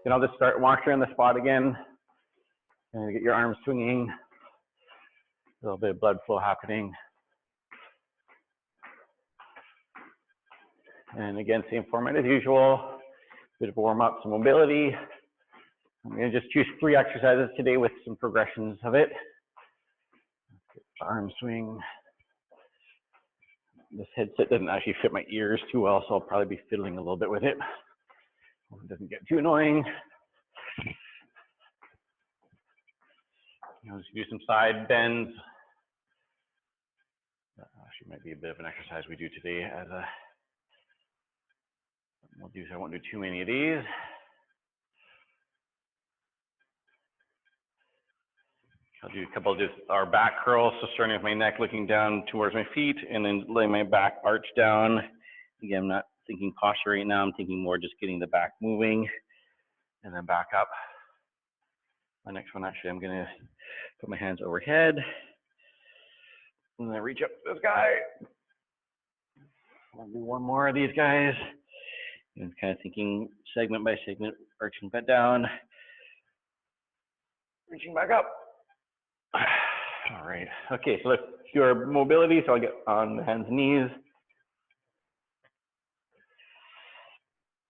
And I'll just start walking around the spot again and get your arms swinging, a little bit of blood flow happening. And again, same format as usual, bit of warm up, some mobility. I'm going to just choose 3 exercises today with some progressions of it. Arm swing. This headset doesn't actually fit my ears too well, so I'll probably be fiddling a little bit with it. Hope it doesn't get too annoying. Let's do some side bends. That actually might be a bit of an exercise we do today as a, I won't do too many of these. I'll do a couple of just our back curls. So starting with my neck, looking down towards my feet, and then lay my back arch down. Again, I'm not thinking posture right now. I'm thinking more just getting the back moving, and then back up. My next one, actually, I'm gonna put my hands overhead, and then reach up to this guy. I'll do one more of these guys. And kind of thinking segment by segment, arching back down, reaching back up. All right. Okay, so let's do our mobility. So I'll get on the hands and knees.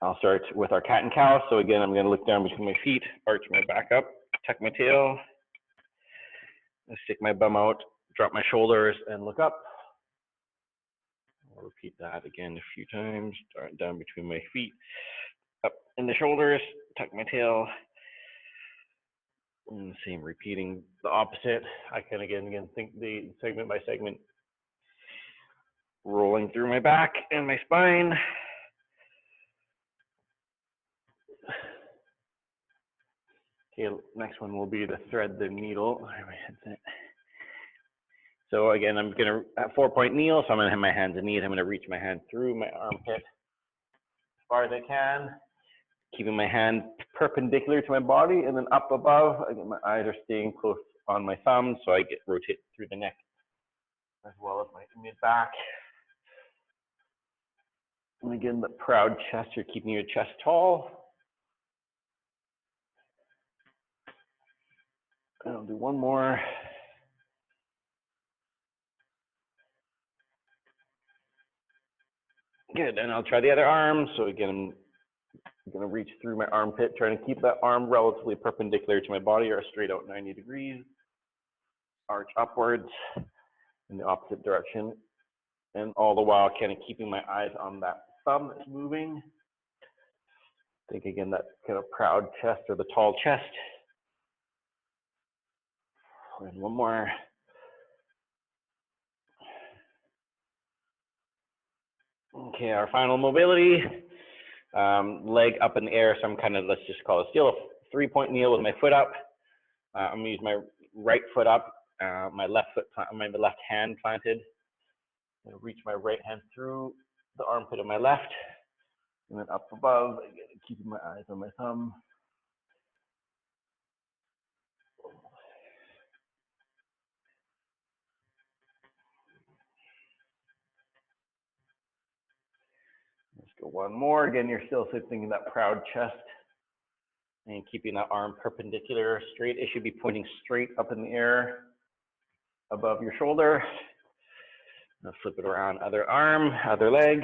I'll start with our cat and cow. So again, I'm going to look down between my feet, arch my back up, tuck my tail, stick my bum out, drop my shoulders, and look up. I'll repeat that again a few times. Start down between my feet, up in the shoulders, tuck my tail. And the same, repeating the opposite. I can again think the segment by segment, rolling through my back and my spine. Okay, next one will be to thread the needle. My headset. So again, I'm gonna at 4-point kneel. So I'm gonna have my hands and knees. I'm gonna reach my hand through my armpit as far as I can, keeping my hand perpendicular to my body and then up above. Again, my eyes are staying close on my thumb, so I get rotate through the neck as well as my mid back. And again, the proud chest, you're keeping your chest tall. And I'll do one more. Good, and I'll try the other arm. So again, I'm going to reach through my armpit, trying to keep that arm relatively perpendicular to my body or straight out 90 degrees. Arch upwards in the opposite direction. And all the while kind of keeping my eyes on that thumb that's moving. Think again, that kind of proud chest or the tall chest. And one more. Okay, our final mobility. Leg up in the air, so I'm kind of, let's just call it still a 3-point kneel with my foot up. I'm gonna use my right foot up, my left hand planted. I'm gonna reach my right hand through the armpit of my left, and then up above, again, keeping my eyes on my thumb. Let's go one more. Again, you're still thinking that proud chest and keeping that arm perpendicular, straight. It should be pointing straight up in the air above your shoulder. Now flip it around, other arm, other leg.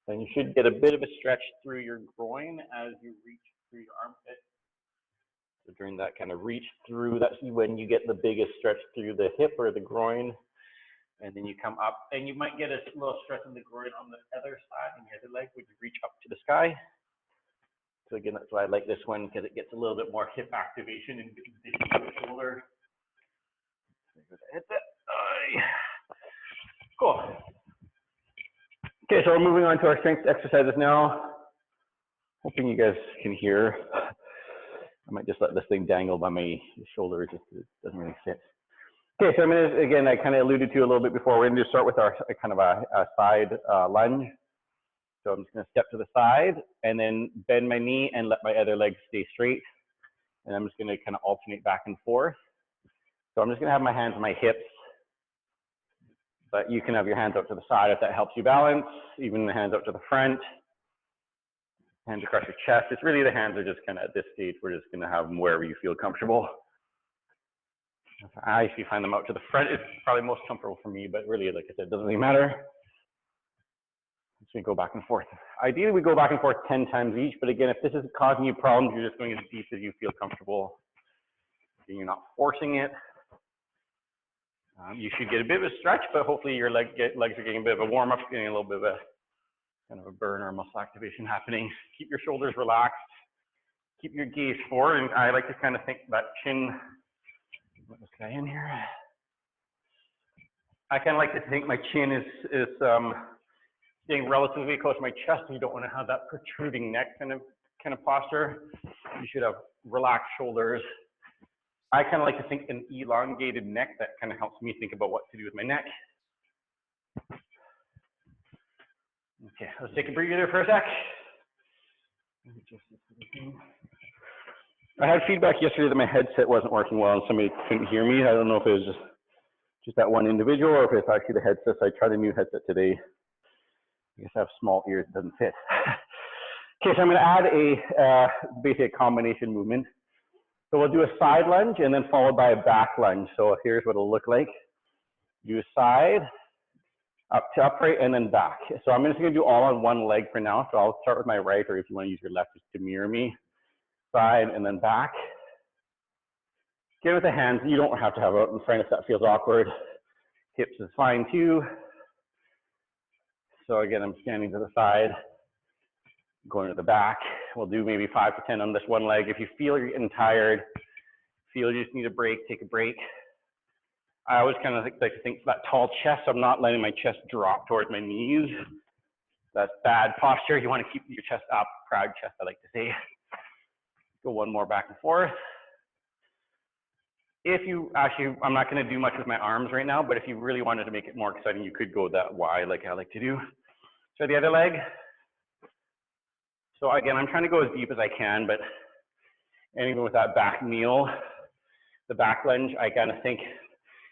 And you should get a bit of a stretch through your groin as you reach through your armpit. So during that kind of reach through, that's when you get the biggest stretch through the hip or the groin. And then you come up, and you might get a little stretch in the groin on the other side, and the other leg would reach up to the sky. So again, that's why I like this one, because it gets a little bit more hip activation and the shoulder. Cool. Okay, so we're moving on to our strength exercises now. Hoping you guys can hear. I might just let this thing dangle by my shoulder, it just doesn't really fit. Okay, so I'm going to, again, I kind of alluded to a little bit before, we're going to start with our kind of a side lunge. So I'm just going to step to the side and then bend my knee and let my other leg stay straight. And I'm just going to kind of alternate back and forth. So I'm just going to have my hands on my hips, but you can have your hands out to the side if that helps you balance, even the hands out to the front. Hands across your chest. It's really the hands are just kind of at this stage, we're just going to have them wherever you feel comfortable. If you find them out to the front, it's probably most comfortable for me, but really, like I said, it doesn't really matter. So we go back and forth. Ideally, we go back and forth 10 times each, but again, if this is causing you problems, you're just going as deep as you feel comfortable. You're not forcing it. You should get a bit of a stretch, but hopefully your legs are getting a bit of a warm up, getting a little bit of a kind of a burn or muscle activation happening. Keep your shoulders relaxed. Keep your gaze forward, and I like to kind of think that chin. Let this guy in here. I kind of like to think my chin is staying relatively close to my chest. You don't want to have that protruding neck kind of posture. You should have relaxed shoulders. I kind of like to think an elongated neck. That kind of helps me think about what to do with my neck. Okay, let's take a breather for a sec. I had feedback yesterday that my headset wasn't working well and somebody couldn't hear me. I don't know if it was just that one individual or if it's actually the headset. So I tried a new headset today. I guess I have small ears, it doesn't fit. Okay, so I'm going to add basically a combination movement. So we'll do a side lunge and then followed by a back lunge. So here's what it'll look like. Do a side, up to upright, and then back. So I'm just going to do all on one leg for now. So I'll start with my right, or if you want to use your left just to mirror me. Side and then back. Again with the hands, you don't have to have it out in front if that feels awkward. Hips is fine too. So again, I'm standing to the side, going to the back. We'll do maybe 5 to 10 on this one leg. If you feel you're getting tired, feel you just need a break, take a break. I always kind of like to think that tall chest. I'm not letting my chest drop towards my knees. That's bad posture. You want to keep your chest up, proud chest, I like to say. Go one more back and forth. If you actually, I'm not going to do much with my arms right now, but if you really wanted to make it more exciting, you could go that wide like I like to do. So the other leg. So again, I'm trying to go as deep as I can, but and even with that back kneel, the back lunge, I kind of think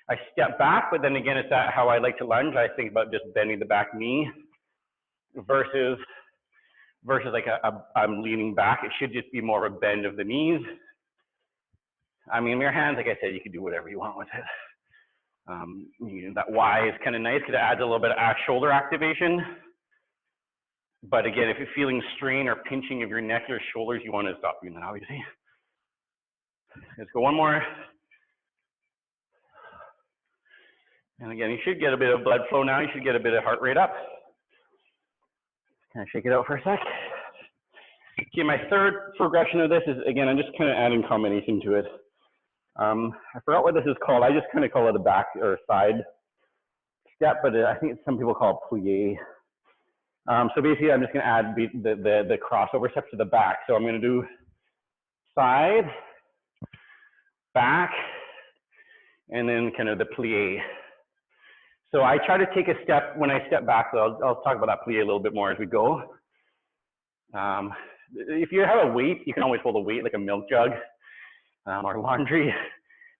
I step back, but then again, it's that how I like to lunge. I think about just bending the back knee versus like I'm leaning back. It should just be more of a bend of the knees. I mean, your hands, like I said, you can do whatever you want with it. You know, that Y is kind of nice because it adds a little bit of shoulder activation. But again, if you're feeling strain or pinching of your neck or shoulders, you want to stop doing that, obviously. Let's go one more. And again, you should get a bit of blood flow now. You should get a bit of heart rate up. Kind of shake it out for a sec. Okay, my third progression of this is, again, I'm just kind of adding combination to it. I forgot what this is called. I just kind of call it a back or side step, but I think some people call it plie. So basically, I'm just going to add the crossover step to the back. So I'm going to do side, back, and then kind of the plie. So I try to take a step when I step back. So I'll talk about that plie a little bit more as we go. If you have a weight, you can always hold a weight like a milk jug or laundry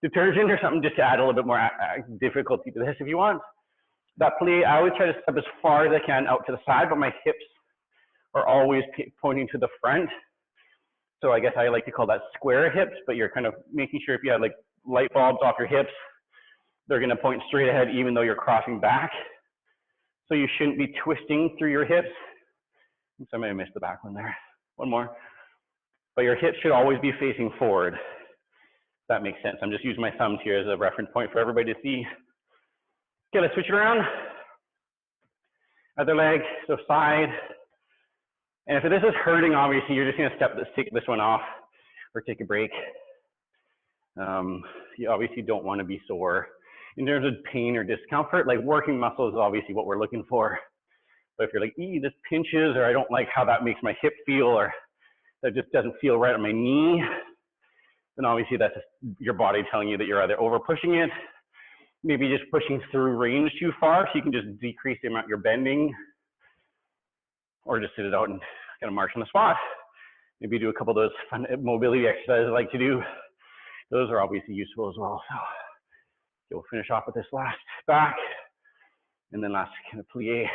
detergent or something just to add a little bit more difficulty to this if you want. That plie, I always try to step as far as I can out to the side, but my hips are always pointing to the front. So I guess I like to call that square hips, but you're kind of making sure if you have like light bulbs off your hips, they're going to point straight ahead even though you're crossing back. So you shouldn't be twisting through your hips. Somebody missed the back one there. One more. But your hips should always be facing forward. That makes sense. I'm just using my thumbs here as a reference point for everybody to see. Okay, let's switch it around. Other leg, so side. And if this is hurting, obviously, you're just going to take this one off or take a break. You obviously don't want to be sore. In terms of pain or discomfort, like working muscle is obviously what we're looking for. But if you're like, this pinches, or I don't like how that makes my hip feel, or that just doesn't feel right on my knee, then obviously that's just your body telling you that you're either over pushing it, maybe just pushing through range too far, so you can just decrease the amount you're bending, or just sit it out and kind of march on the spot. Maybe do a couple of those fun mobility exercises I like to do. Those are obviously useful as well. So we'll finish off with this last back, and then last kind of plie.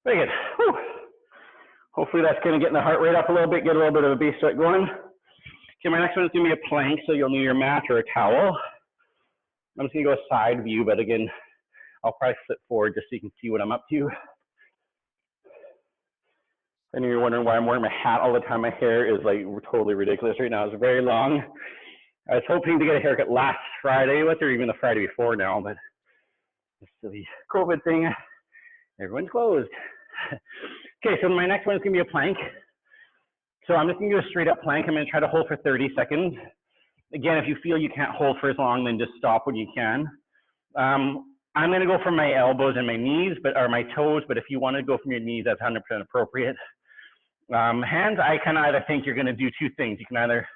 Very good. Whew. Hopefully that's going to get the heart rate up a little bit, get a little bit of a base sweat going. Okay, my next one is going to be a plank, so you'll need your mat or a towel. I'm just going to go a side view, but again, I'll probably flip forward just so you can see what I'm up to. I know you're wondering why I'm wearing my hat all the time. My hair is like totally ridiculous right now. It's very long. I was hoping to get a haircut last Friday with, or even the Friday before now, but this silly COVID thing, everyone's closed. Okay, so my next one is going to be a plank. So I'm just going to do a straight up plank. I'm going to try to hold for 30 seconds. Again, if you feel you can't hold for as long, then just stop when you can. I'm going to go from my elbows and my knees, or my toes, but if you want to go from your knees, that's 100% appropriate. Hands, I kind of either think you're going to do two things. You can either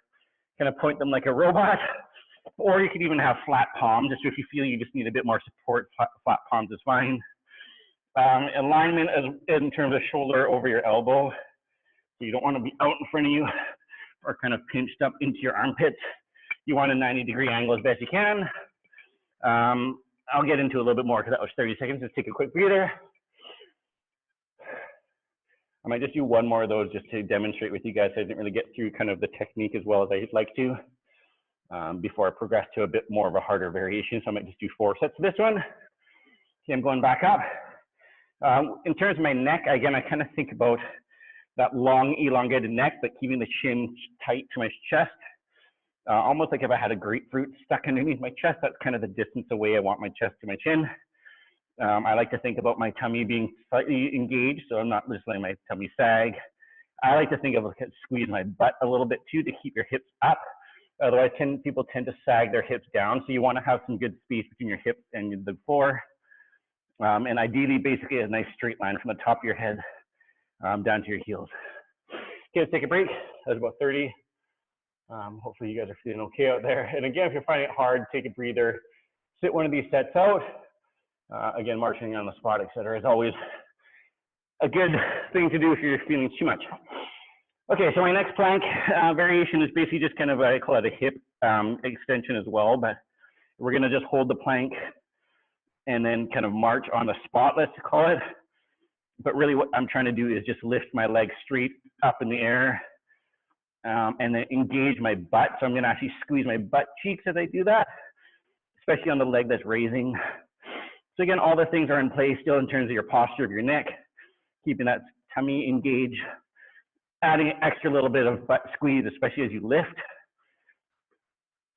kind of point them like a robot, or you could even have flat palms. Just if you feel you just need a bit more support, flat palms is fine. Alignment in terms of shoulder over your elbow. So you don't want to be out in front of you or kind of pinched up into your armpits. You want a 90-degree angle as best you can. I'll get into a little bit more because that was 30 seconds. Just take a quick breather. I might just do one more of those just to demonstrate with you guys. I didn't really get through kind of the technique as well as I'd like to before I progress to a bit more of a harder variation. So I might just do 4 sets of this one. Okay, I'm going back up. In terms of my neck, again, I kind of think about that long elongated neck, but keeping the chin tight to my chest. Almost like if I had a grapefruit stuck underneath my chest, that's kind of the distance away I want my chest to my chin. I like to think about my tummy being slightly engaged, so I'm not just letting my tummy sag. I like to think of squeeze my butt a little bit too to keep your hips up. Otherwise, people tend to sag their hips down, so you want to have some good space between your hips and the floor. And ideally, basically, a nice straight line from the top of your head down to your heels. Okay, let's take a break. That was about 30. Hopefully you guys are feeling okay out there. And again, if you're finding it hard, take a breather, sit one of these sets out. Again, marching on the spot, etc., is always a good thing to do if you're feeling too much. Okay, so my next plank variation is basically just kind of, I call it a hip extension as well, but we're gonna just hold the plank and then kind of march on the spot, let's call it. But really what I'm trying to do is just lift my legs straight up in the air and then engage my butt. So I'm gonna actually squeeze my butt cheeks as I do that, especially on the leg that's raising. So again, all the things are in place still in terms of your posture of your neck, keeping that tummy engaged, adding an extra little bit of butt squeeze, especially as you lift.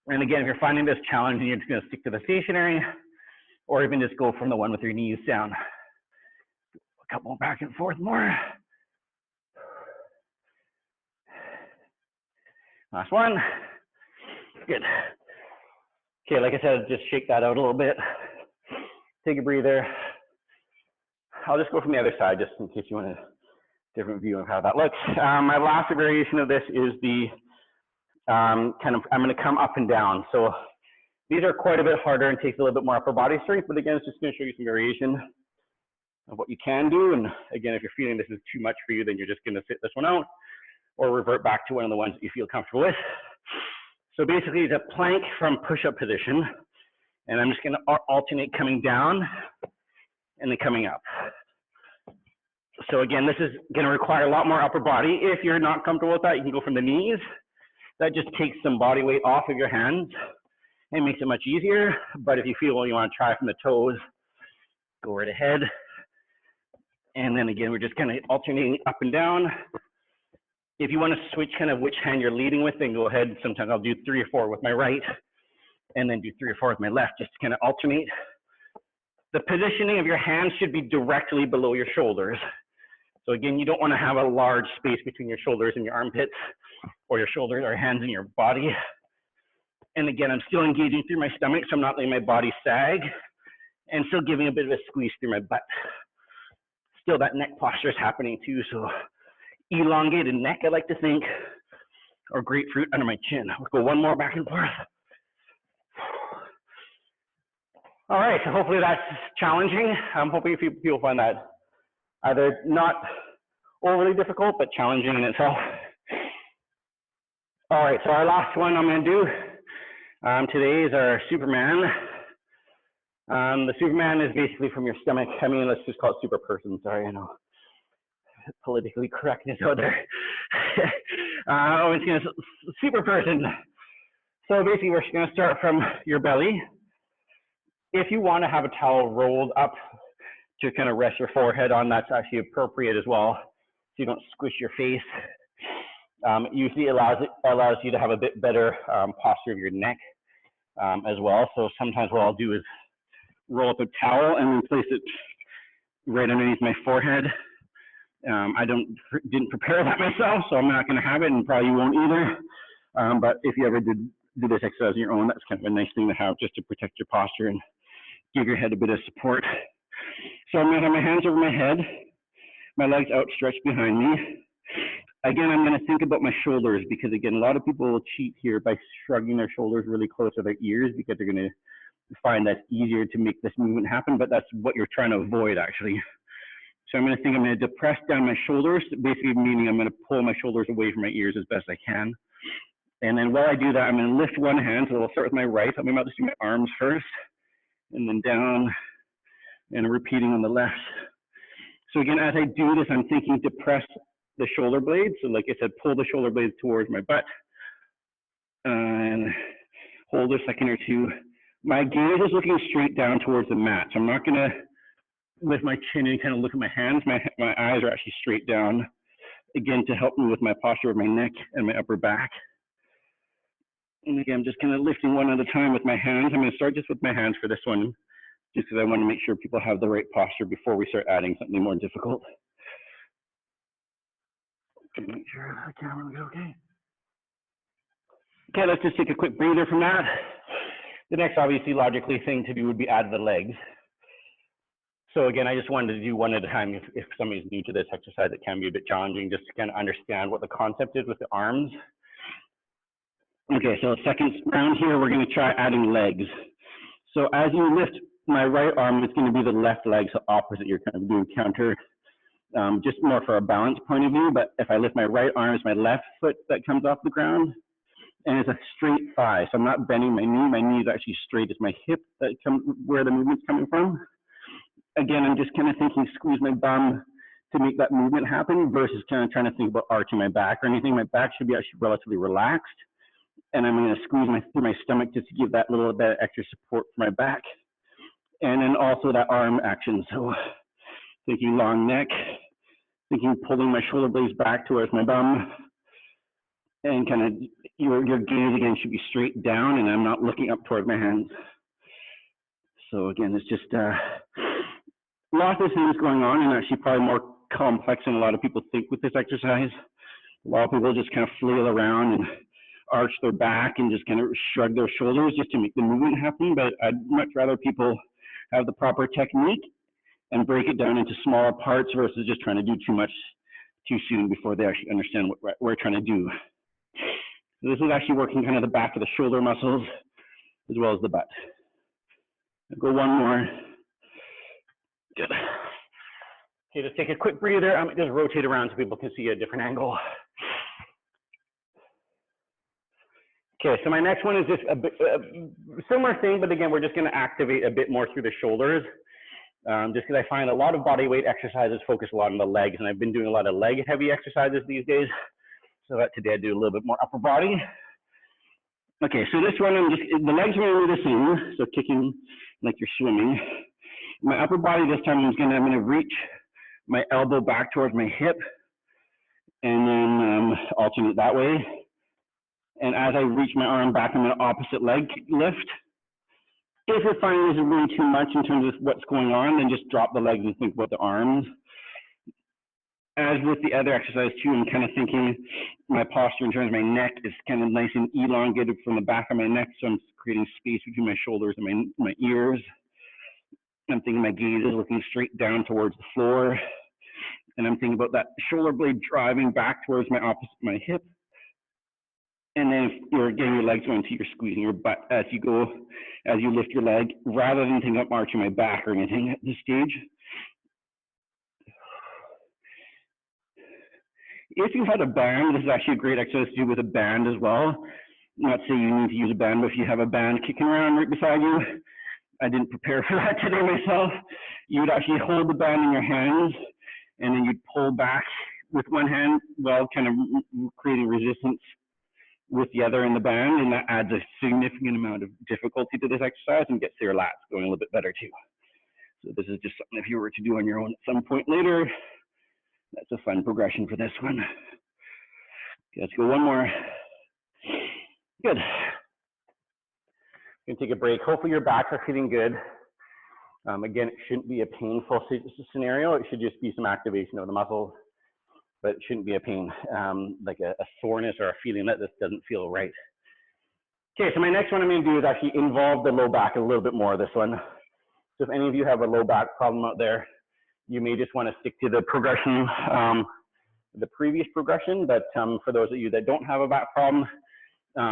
And again, if you're finding this challenging, you're just gonna stick to the stationary, or even just go from the one with your knees down. A couple back and forth more. Last one. Good. Okay, like I said, just shake that out a little bit. Take a breather. I'll just go from the other side just in case you want a different view of how that looks. My last variation of this is the I'm going to come up and down. So these are quite a bit harder and takes a little bit more upper body strength, but again, it's just going to show you some variation of what you can do. And again, if you're feeling this is too much for you, then you're just going to sit this one out or revert back to one of the ones that you feel comfortable with. So basically it's a plank from push-up position, and I'm just going to alternate coming down and then coming up. So again, this is going to require a lot more upper body. If you're not comfortable with that, you can go from the knees. That just takes some body weight off of your hands and makes it much easier. But if you feel you want to try from the toes, go right ahead. And then again, we're just kind of alternating up and down. If you want to switch kind of which hand you're leading with, then go ahead. Sometimes I'll do 3 or 4 with my right, and then do 3 or 4 with my left, just to kind of alternate. The positioning of your hands should be directly below your shoulders. So again, you don't want to have a large space between your shoulders and your armpits, or your shoulders or hands in your body. And again, I'm still engaging through my stomach, so I'm not letting my body sag, and still giving a bit of a squeeze through my butt. Still, that neck posture is happening too, so elongated neck, I like to think, or grapefruit under my chin. We'll go one more back and forth. All right, so hopefully that's challenging. I'm hoping people find that either not overly difficult, but challenging in itself. All right, so our last one I'm going to do today is our Superman. The Superman is basically from your stomach. I mean, let's just call it super person. Sorry, I know. politically correctness out there. Oh, it's gonna super person. So basically, we're just gonna start from your belly. If you want to have a towel rolled up to kind of rest your forehead on, that's actually appropriate as well, so you don't squish your face. Usually allows you to have a bit better posture of your neck as well. So sometimes what I'll do is roll up a towel and then place it right underneath my forehead. I didn't prepare that myself, so I'm not going to have it, and probably won't either. But if you ever did do this exercise on your own, that's kind of a nice thing to have just to protect your posture and give your head a bit of support. So I'm going to have my hands over my head, my legs outstretched behind me. Again, I'm going to think about my shoulders, because again, a lot of people will cheat here by shrugging their shoulders really close to their ears, because they're going to find that's easier to make this movement happen, but that's what you're trying to avoid actually. So I'm going to think I'm going to depress down my shoulders, basically meaning I'm going to pull my shoulders away from my ears as best I can. And then while I do that, I'm going to lift one hand, so I'll start with my right. I'm about to do my arms first, and then down, and repeating on the left. So again, as I do this, I'm thinking depress the shoulder blades. So like I said, pull the shoulder blades towards my butt, and hold a second or two. My gaze is looking straight down towards the mat. So I'm not going to lift my chin and kind of look at my hands. My eyes are actually straight down, again, to help me with my posture of my neck and my upper back. And again, I'm just kind of lifting one at a time with my hands. I'm going to start just with my hands for this one, just because I want to make sure people have the right posture before we start adding something more difficult. Make sure the camera is okay. Okay, let's just take a quick breather from that. The next, obviously, logically thing to do would be add the legs. So again, I just wanted to do one at a time. If somebody's new to this exercise, it can be a bit challenging just to kind of understand what the concept is with the arms. Okay, so second round here, we're going to try adding legs. So as you lift my right arm, it's going to be the left leg, so opposite. You're kind of doing counter, just more for a balance point of view. But if I lift my right arm, it's my left foot that comes off the ground, and it's a straight thigh. So I'm not bending my knee. My knee is actually straight. It's my hip that comes where the movement's coming from. Again, I'm just kind of thinking squeeze my bum to make that movement happen, versus kind of trying to think about arching my back or anything. My back should be actually relatively relaxed. And I'm going to squeeze through my stomach just to give that little bit of extra support for my back. And then also that arm action. So thinking long neck, thinking pulling my shoulder blades back towards my bum. And kind of your gaze again should be straight down, and I'm not looking up toward my hands. So again, it's just lots of things going on, and actually probably more complex than a lot of people think with this exercise. A lot of people just kind of flail around and arch their back and just kind of shrug their shoulders just to make the movement happen. But I'd much rather people have the proper technique and break it down into smaller parts versus just trying to do too much too soon before they actually understand what we're trying to do. So this is actually working kind of the back of the shoulder muscles as well as the butt. I'll go one more. Good. Okay, just take a quick breather. I'm going to just rotate around so people can see a different angle. Okay, so my next one is just a similar thing, but again, we're just going to activate a bit more through the shoulders, just because I find a lot of body weight exercises focus a lot on the legs, and I've been doing a lot of leg heavy exercises these days. So that today I do a little bit more upper body. Okay, so this one, the legs are going to be the same, so kicking like you're swimming. My upper body this time I'm going to reach my elbow back towards my hip, and then alternate that way. And as I reach my arm back, I'm going to opposite leg lift. If you're finding this is really too much in terms of what's going on, then just drop the legs and think about the arms. As with the other exercise too, I'm kind of thinking my posture in terms of my neck is kind of nice and elongated from the back of my neck, so I'm creating space between my shoulders and my ears. I'm thinking my gaze is looking straight down towards the floor, and I'm thinking about that shoulder blade driving back towards my hip. And then if you're getting your legs going to, you're squeezing your butt as you lift your leg, rather than thinking about arching my back or anything at this stage. If you've had a band, this is actually a great exercise to do with a band as well. Not saying you need to use a band, but if you have a band kicking around right beside you, I didn't prepare for that today myself. You would actually hold the band in your hands and then you'd pull back with one hand while kind of creating resistance with the other in the band, and that adds a significant amount of difficulty to this exercise and gets your lats going a little bit better too. So this is just something if you were to do on your own at some point later, that's a fun progression for this one. Okay, let's go one more. Good. You can take a break. Hopefully your backs are feeling good. Again, it shouldn't be a painful scenario. It should just be some activation of the muscles, but it shouldn't be a pain, like a soreness or a feeling that this doesn't feel right. Okay, so my next one I'm going to do is actually involve the low back a little bit more, this one. So if any of you have a low back problem out there, you may just want to stick to the progression, the previous progression, but for those of you that don't have a back problem,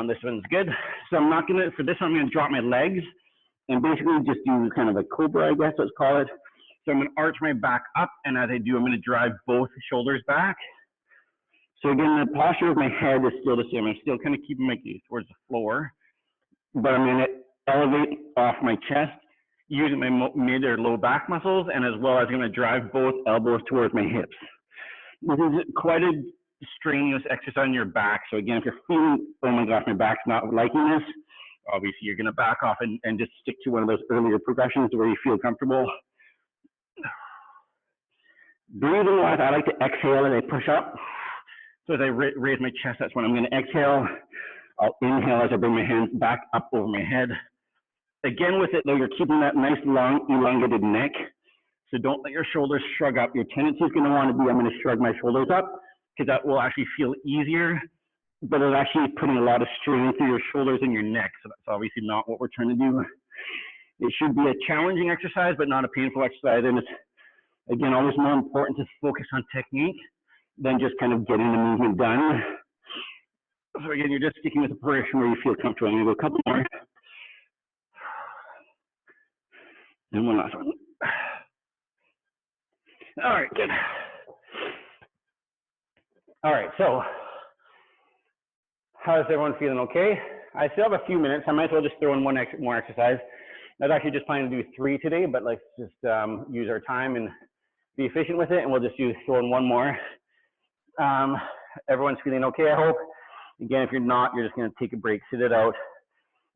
this one's good. So I'm not going to, for this one, I'm going to drop my legs and basically just do kind of a cobra, I guess let's call it. So I'm going to arch my back up, and as I do, I'm going to drive both shoulders back. So again, the posture of my head is still the same. I'm still kind of keeping my gaze towards the floor, but I'm going to elevate off my chest using my mid or low back muscles, and as well as I'm going to drive both elbows towards my hips. This is quite a strenuous exercise on your back. So again, if you're feeling, oh my gosh, my back's not liking this, obviously you're going to back off and just stick to one of those earlier progressions where you feel comfortable. Breathing wise, I like to exhale as I push up. So as I raise my chest, that's when I'm going to exhale. I'll inhale as I bring my hands back up over my head. Again, with it though, you're keeping that nice long elongated neck. So don't let your shoulders shrug up. Your tendency is going to want to be, I'm going to shrug my shoulders up, because that will actually feel easier, but it's actually putting a lot of strain through your shoulders and your neck. So that's obviously not what we're trying to do. It should be a challenging exercise, but not a painful exercise. And it's, again, always more important to focus on technique than just kind of getting the movement done. So again, you're just sticking with the progression where you feel comfortable. I'm going to go a couple more. And one last one. All right, good. All right, so how is everyone feeling? Okay? I still have a few minutes. I might as well just throw in one more exercise. I was actually just planning to do 3 today, but let's just use our time and be efficient with it, and we'll just throw in one more. Everyone's feeling okay, I hope. Again, if you're not, you're just going to take a break, sit it out,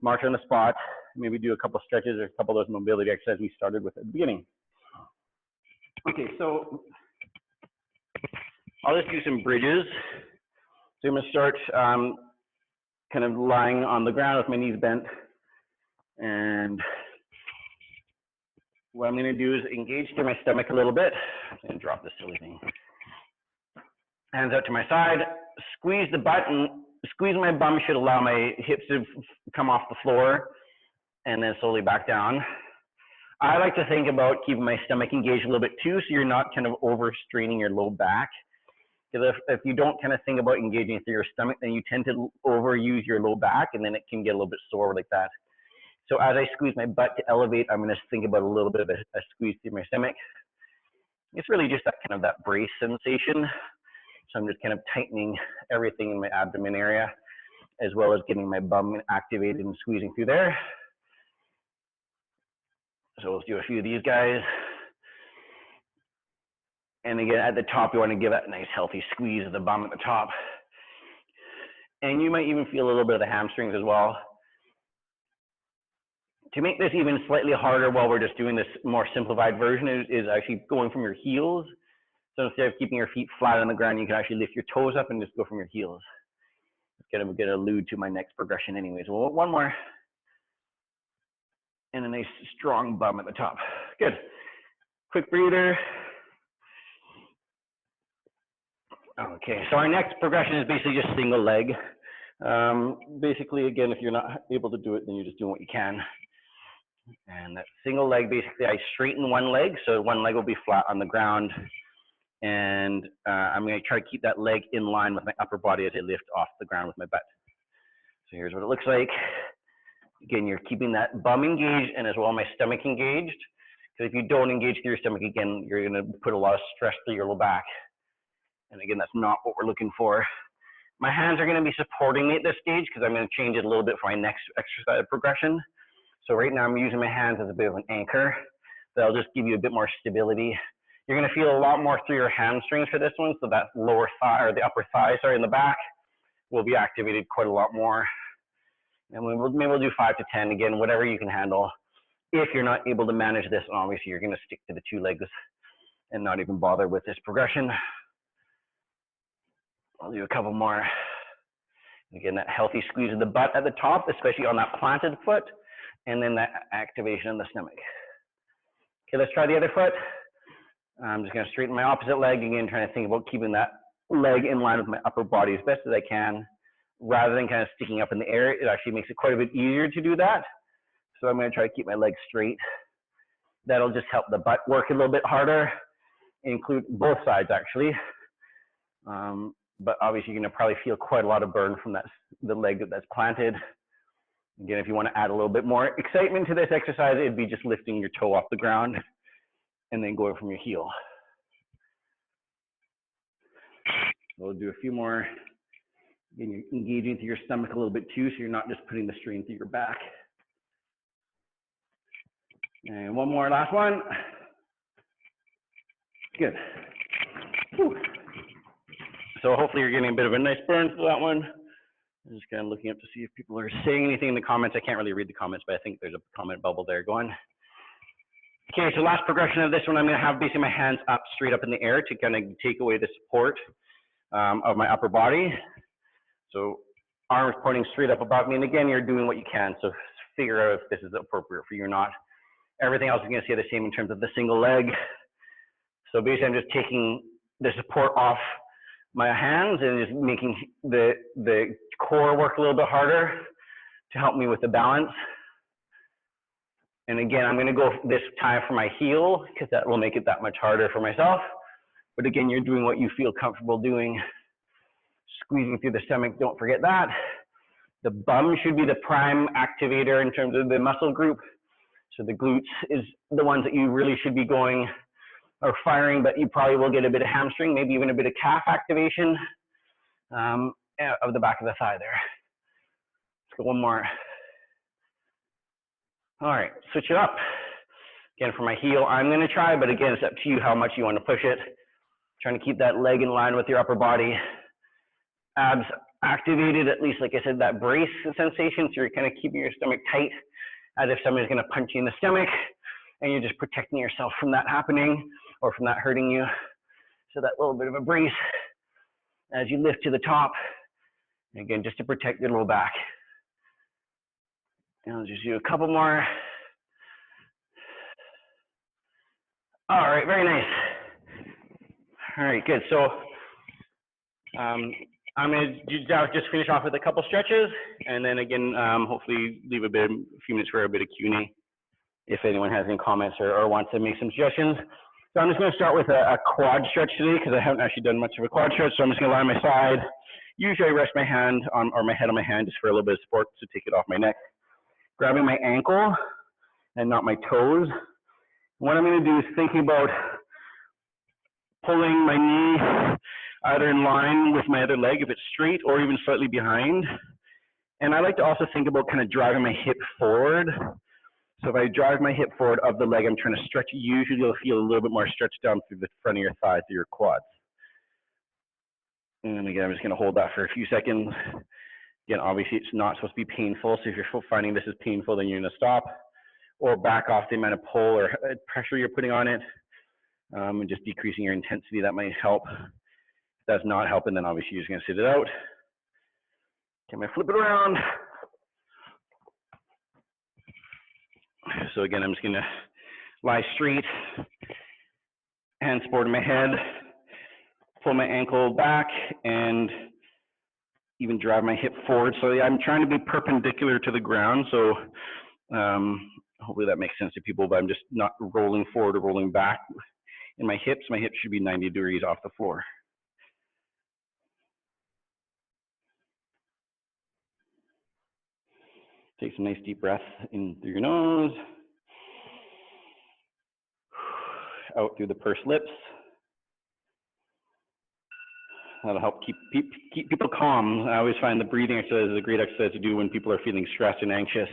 march on the spot, maybe do a couple stretches or a couple of those mobility exercises we started with at the beginning. Okay, so I'll just do some bridges. So I'm going to start kind of lying on the ground with my knees bent. And what I'm going to do is engage through my stomach a little bit. And drop this silly thing. Hands out to my side. Squeeze the butt, and squeezing my bum should allow my hips to come off the floor and then slowly back down. I like to think about keeping my stomach engaged a little bit too, so you're not kind of overstraining your low back. Because if you don't kind of think about engaging through your stomach, then you tend to overuse your low back, and then it can get a little bit sore like that. So as I squeeze my butt to elevate, I'm going to think about a little bit of a squeeze through my stomach. It's really just that kind of that brace sensation. So I'm just kind of tightening everything in my abdomen area, as well as getting my bum activated and squeezing through there. So let's do a few of these guys. And again, at the top, you want to give that nice healthy squeeze of the bum at the top. And you might even feel a little bit of the hamstrings as well. To make this even slightly harder while we're just doing this more simplified version is actually going from your heels. So instead of keeping your feet flat on the ground, you can actually lift your toes up and just go from your heels. It's going to allude to my next progression anyways. Well, one more. And a nice strong bum at the top. Good. Quick breather. Okay, so our next progression is basically just single leg. Basically, again, if you're not able to do it, then you're just doing what you can. And that single leg, basically, I straighten one leg, so one leg will be flat on the ground. And I'm going to try to keep that leg in line with my upper body as I lift off the ground with my butt. So here's what it looks like. Again, you're keeping that bum engaged and as well my stomach engaged. Because if you don't engage through your stomach, again, you're going to put a lot of stress through your low back. And again, that's not what we're looking for. My hands are going to be supporting me at this stage because I'm going to change it a little bit for my next exercise progression. So right now I'm using my hands as a bit of an anchor. That'll just give you a bit more stability You're going to feel a lot more through your hamstrings for this one. So that lower thigh, or the upper thigh, sorry, in the back will be activated quite a lot more. And maybe we'll do 5 to 10, again, whatever you can handle. If you're not able to manage this, obviously you're going to stick to the 2 legs and not even bother with this progression. I'll do a couple more. Again, that healthy squeeze of the butt at the top, especially on that planted foot, and then that activation in the stomach. Okay, let's try the other foot. I'm just going to straighten my opposite leg again, trying to think about keeping that leg in line with my upper body as best as I can, rather than kind of sticking up in the air. It actually makes it quite a bit easier to do that. So I'm going to try to keep my legs straight. That'll just help the butt work a little bit harder, include both sides actually. But obviously you're going to probably feel quite a lot of burn from the leg that's planted. Again, if you want to add a little bit more excitement to this exercise, it'd be just lifting your toe off the ground and then going from your heel. We'll do a few more. Again, you're engaging through your stomach a little bit too, so you're not just putting the strain through your back. And one more, last one. Good. Whew. So hopefully you're getting a bit of a nice burn for that one. I'm just kind of looking up to see if people are saying anything in the comments. I can't really read the comments, but I think there's a comment bubble there going. Okay, so last progression of this one, I'm going to have basically my hands up, straight up in the air to kind of take away the support of my upper body. So arms pointing straight up above me. And again, you're doing what you can. So figure out if this is appropriate for you or not. Everything else is going to stay the same in terms of the single leg. So basically, I'm just taking the support off my hands and just making the core work a little bit harder to help me with the balance. And again, I'm going to go this time for my heel because that will make it that much harder for myself. But again, you're doing what you feel comfortable doing. Squeezing through the stomach, don't forget that. The bum should be the prime activator in terms of the muscle group. So the glutes is the ones that you really should be going or firing, but you probably will get a bit of hamstring, maybe even a bit of calf activation of the back of the thigh there. Let's go one more. All right, switch it up. Again, for my heel, I'm going to try, but again, it's up to you how much you want to push it. Trying to keep that leg in line with your upper body. Abs activated, at least, like I said, that brace sensation. So you're kind of keeping your stomach tight as if somebody's going to punch you in the stomach, and you're just protecting yourself from that happening or from that hurting you. So that little bit of a brace as you lift to the top. And again, just to protect your low back. And I'll just do a couple more. All right, very nice. All right, good. So I'm going to just finish off with a couple stretches, and then again, hopefully leave a few minutes for a bit of Q&A if anyone has any comments or wants to make some suggestions. So I'm just going to start with a quad stretch today because I haven't actually done much of a quad stretch. So I'm just going to lie on my side. Usually I rest my hand on, or my head on my hand just for a little bit of support to take it off my neck. Grabbing my ankle and not my toes. What I'm going to do is thinking about pulling my knee either in line with my other leg if it's straight or even slightly behind. And I like to also think about kind of driving my hip forward. So if I drive my hip forward of the leg I'm trying to stretch, usually you'll feel a little bit more stretched down through the front of your thigh, through your quads. And again, I'm just going to hold that for a few seconds. Again, obviously it's not supposed to be painful. So if you're finding this is painful, then you're going to stop or back off the amount of pull or pressure you're putting on it, and just decreasing your intensity. That might help. If that's not helping, then obviously you're just going to sit it out. Okay, I'm going to flip it around. So again, I'm just going to lie straight, hands forward to my head, pull my ankle back, and even drive my hip forward. So I'm trying to be perpendicular to the ground. So hopefully that makes sense to people, but I'm just not rolling forward or rolling back in my hips. My hips should be 90 degrees off the floor. Take some nice deep breaths in through your nose, out through the pursed lips. That'll help keep people calm. I always find the breathing exercise is a great exercise to do when people are feeling stressed and anxious.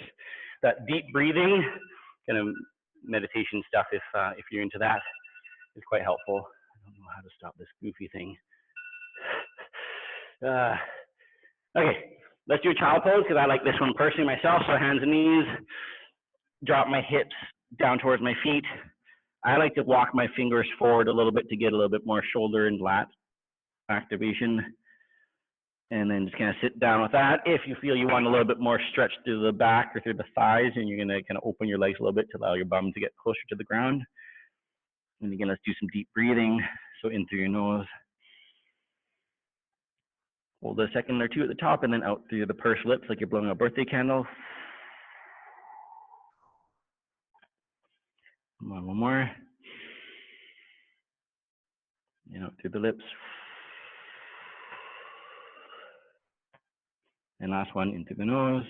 That deep breathing, kind of meditation stuff, if you're into that, is quite helpful. I don't know how to stop this goofy thing. Okay, let's do a child pose because I like this one personally myself. So hands and knees, drop my hips down towards my feet. I like to walk my fingers forward a little bit to get a little bit more shoulder and lat activation. And then just kind of sit down with that. If you feel you want a little bit more stretch through the back or through the thighs, and you're going to kind of open your legs a little bit to allow your bum to get closer to the ground. And again, let's do some deep breathing. So in through your nose. Hold a second or two at the top, and then out through the pursed lips like you're blowing a birthday candle. One more. And out through the lips. And last one, in through the nose.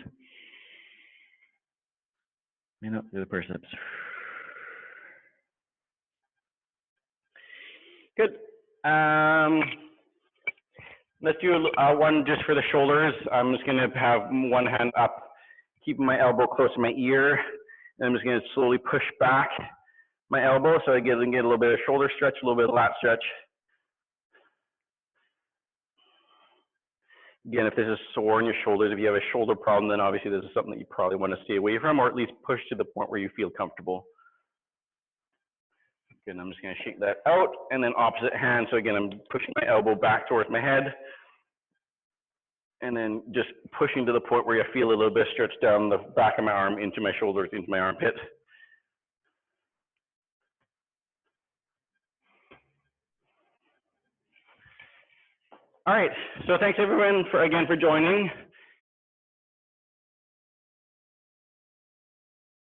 And out through the pursed lips. Good. Let's do one just for the shoulders. I'm just going to have one hand up, keeping my elbow close to my ear. And I'm just going to slowly push back my elbow so I get a little bit of shoulder stretch, a little bit of lat stretch. Again, if this is sore in your shoulders, if you have a shoulder problem, then obviously this is something that you probably want to stay away from, or at least push to the point where you feel comfortable. Again, I'm just going to shake that out, and then opposite hand. So again, I'm pushing my elbow back towards my head, and then just pushing to the point where I feel a little bit of stretch down the back of my arm into my shoulders, into my armpit. All right, so thanks everyone again for joining.